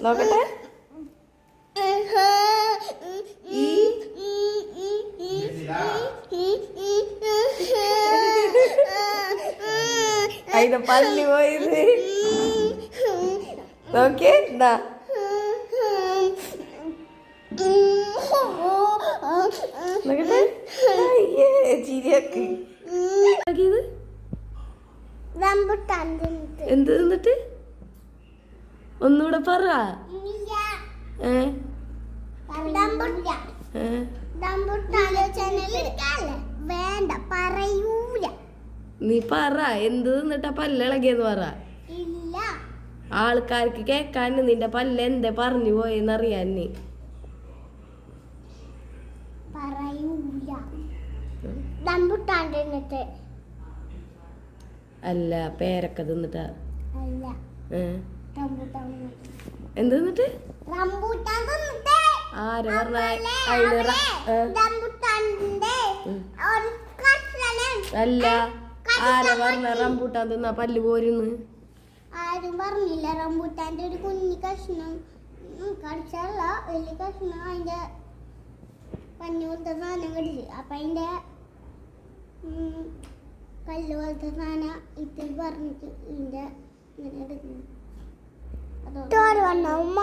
നോക്കട്ടെ. അതിന്റെ പല്ല് പോയത് നോക്കിയേ. എന്താ നോക്കട്ടെ. ചിരിയാക്കി എന്ത് തിന്നിട്ട് ഒന്നുകൂടെ പറ. വേണ്ട പറയൂല. നീ പറ എന്ത് തിന്നിട്ടാ പല്ലിളകിയെന്ന് പറ. ആൾക്കാർക്ക് കേക്കാൻ നിന്റെ പല്ല് എന്താ പറഞ്ഞു പോയെന്നറിയാൻ. നീ അല്ല പേരക്ക തിന്നിട്ടാ. എന്ത് തിന്നിട്ട് ആര് പറഞ്ഞ? അല്ല ആര പറഞ്ഞ റംബൂട്ടാൻ തിന്നാ പല്ല് പോരുന്ന്? ആരും പറഞ്ഞില്ല. റംബൂട്ടാന്റെ ഒരു കുഞ്ഞി കഷ്ണം കടിച്ചല്ല, വലിയ കഷ്ണം അതിന്റെ പഞ്ഞു പോലത്തെ സാധനം കടിച്ച്. അപ്പൊ അതിന്റെ കല്ല് പോലത്തെ സാധനം ഇതിൽ പറഞ്ഞിട്ട് ഇതിന്റെ ഇങ്ങനെ എടുക്കുന്നു. ഉമ്മ